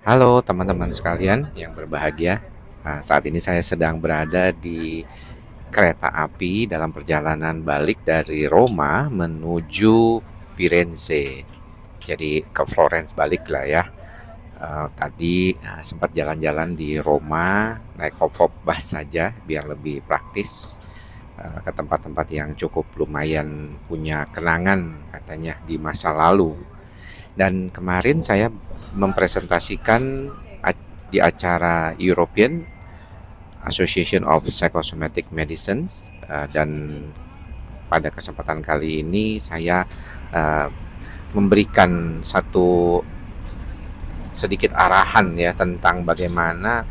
Halo teman-teman sekalian yang berbahagia. Saat ini saya sedang berada di kereta api dalam perjalanan balik dari Roma menuju Firenze. Jadi ke Florence balik lah ya. Tadi sempat jalan-jalan di Roma, naik hop-hop bus saja biar lebih praktis, ke tempat-tempat yang cukup lumayan punya kenangan katanya di masa lalu. Dan kemarin saya mempresentasikan di acara European Association of Psychosomatic Medicines, dan pada kesempatan kali ini saya uh, memberikan satu sedikit arahan ya tentang bagaimana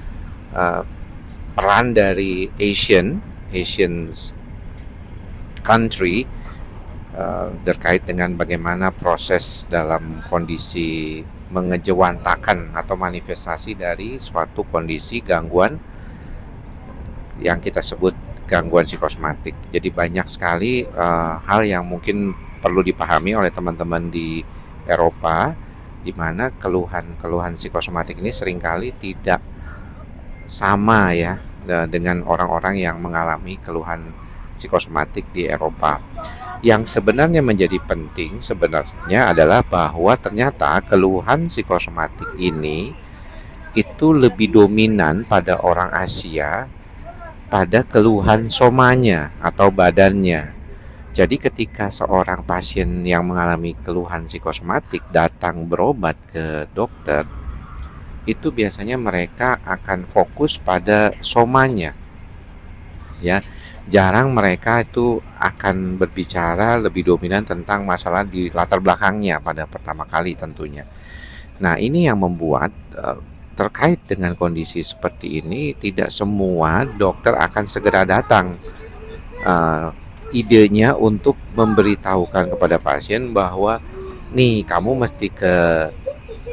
uh, peran dari Asian country terkait dengan bagaimana proses dalam kondisi mengejawantakan atau manifestasi dari suatu kondisi gangguan yang kita sebut gangguan psikosomatik. Jadi banyak sekali hal yang mungkin perlu dipahami oleh teman-teman di Eropa, di mana keluhan-keluhan psikosomatik ini seringkali tidak sama ya dengan orang-orang yang mengalami keluhan psikosomatik di Eropa. Yang sebenarnya menjadi penting sebenarnya adalah bahwa ternyata keluhan psikosomatik ini itu lebih dominan pada orang Asia pada keluhan somanya atau badannya. Jadi ketika seorang pasien yang mengalami keluhan psikosomatik datang berobat ke dokter, itu biasanya mereka akan fokus pada somanya ya. Jarang mereka itu akan berbicara lebih dominan tentang masalah di latar belakangnya pada pertama kali tentunya. Nah, ini yang membuat terkait dengan kondisi seperti ini tidak semua dokter akan segera datang. Uh, Idenya untuk memberitahukan kepada pasien bahwa nih kamu mesti ke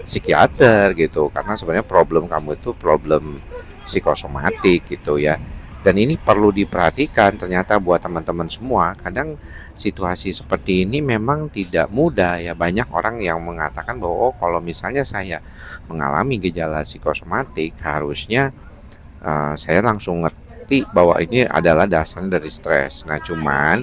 psikiater gitu karena sebenarnya problem kamu itu problem psikosomatik gitu ya. Dan ini perlu diperhatikan ternyata buat teman-teman semua. Kadang situasi seperti ini memang tidak mudah ya. Banyak orang yang mengatakan bahwa oh, kalau misalnya saya mengalami gejala psikosomatik harusnya saya langsung ngerti bahwa ini adalah dasarnya dari stres. Nah, cuman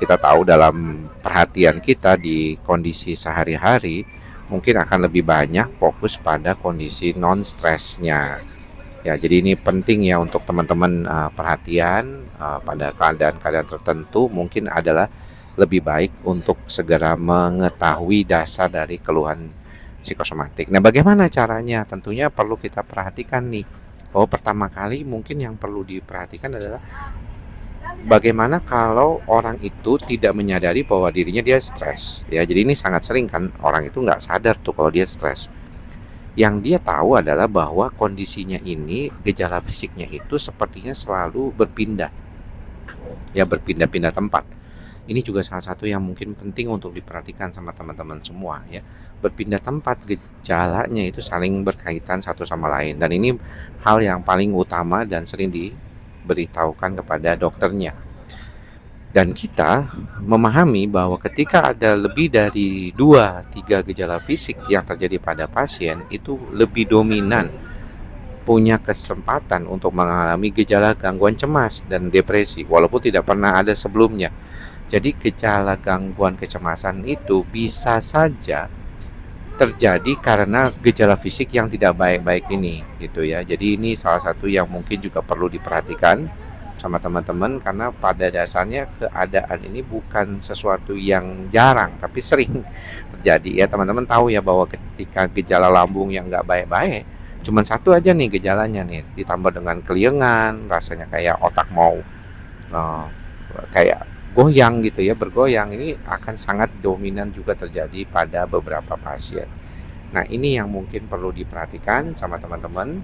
kita tahu dalam perhatian kita di kondisi sehari-hari mungkin akan lebih banyak fokus pada kondisi non stresnya. Ya, jadi ini penting ya untuk teman-teman perhatian pada keadaan-keadaan tertentu mungkin adalah lebih baik untuk segera mengetahui dasar dari keluhan psikosomatik. Nah, bagaimana caranya? Tentunya perlu kita perhatikan nih. Bahwa pertama kali mungkin yang perlu diperhatikan adalah bagaimana kalau orang itu tidak menyadari bahwa dirinya dia stres. Ya, jadi ini sangat sering kan orang itu nggak sadar tuh kalau dia stres. Yang dia tahu adalah bahwa kondisinya ini, gejala fisiknya itu sepertinya selalu berpindah, ya berpindah-pindah tempat. Ini juga salah satu yang mungkin penting untuk diperhatikan sama teman-teman semua ya. Berpindah tempat gejalanya itu saling berkaitan satu sama lain dan ini hal yang paling utama dan sering diberitahukan kepada dokternya. Dan kita memahami bahwa ketika ada lebih dari 2-3 gejala fisik yang terjadi pada pasien itu lebih dominan punya kesempatan untuk mengalami gejala gangguan cemas dan depresi walaupun tidak pernah ada sebelumnya. Jadi gejala gangguan kecemasan itu bisa saja terjadi karena gejala fisik yang tidak baik-baik ini gitu ya. Jadi ini salah satu yang mungkin juga perlu diperhatikan sama teman-teman karena pada dasarnya keadaan ini bukan sesuatu yang jarang tapi sering terjadi ya. Teman-teman tahu ya bahwa ketika gejala lambung yang nggak baik-baik cuman satu aja nih gejalanya nih ditambah dengan keliengan rasanya kayak otak mau uh, kayak goyang gitu ya, bergoyang, ini akan sangat dominan juga terjadi pada beberapa pasien. Nah, ini yang mungkin perlu diperhatikan sama teman-teman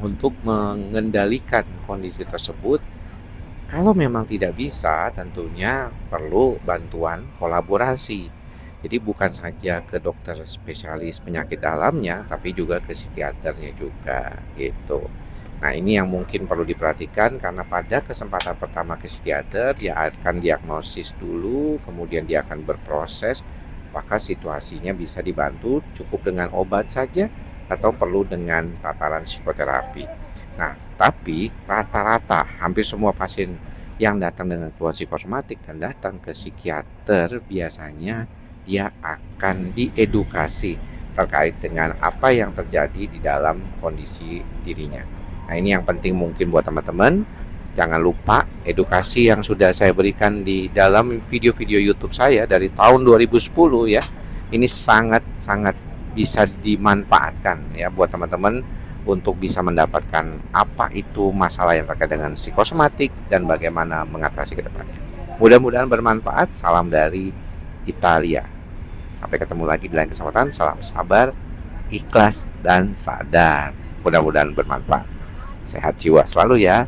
untuk mengendalikan kondisi tersebut. Kalau memang tidak bisa, tentunya perlu bantuan kolaborasi. Jadi bukan saja ke dokter spesialis penyakit dalamnya, tapi juga ke psikiaternya juga gitu. Nah, ini yang mungkin perlu diperhatikan karena pada kesempatan pertama ke psikiater dia akan diagnosis dulu, kemudian dia akan berproses, apakah situasinya bisa dibantu cukup dengan obat saja atau perlu dengan tataran psikoterapi. Nah, tapi rata-rata hampir semua pasien yang datang dengan keluhan psikosomatik dan datang ke psikiater biasanya dia akan diedukasi terkait dengan apa yang terjadi di dalam kondisi dirinya. Nah, ini yang penting mungkin buat teman-teman. Jangan lupa edukasi yang sudah saya berikan di dalam video-video YouTube saya dari tahun 2010 ya. Ini sangat-sangat bisa dimanfaatkan ya buat teman-teman untuk bisa mendapatkan apa itu masalah yang terkait dengan psikosomatik dan bagaimana mengatasi ke depannya. Mudah-mudahan bermanfaat. Salam dari Italia. Sampai ketemu lagi di lain kesempatan. Salam sabar, ikhlas, dan sadar. Mudah-mudahan bermanfaat. Sehat jiwa selalu ya.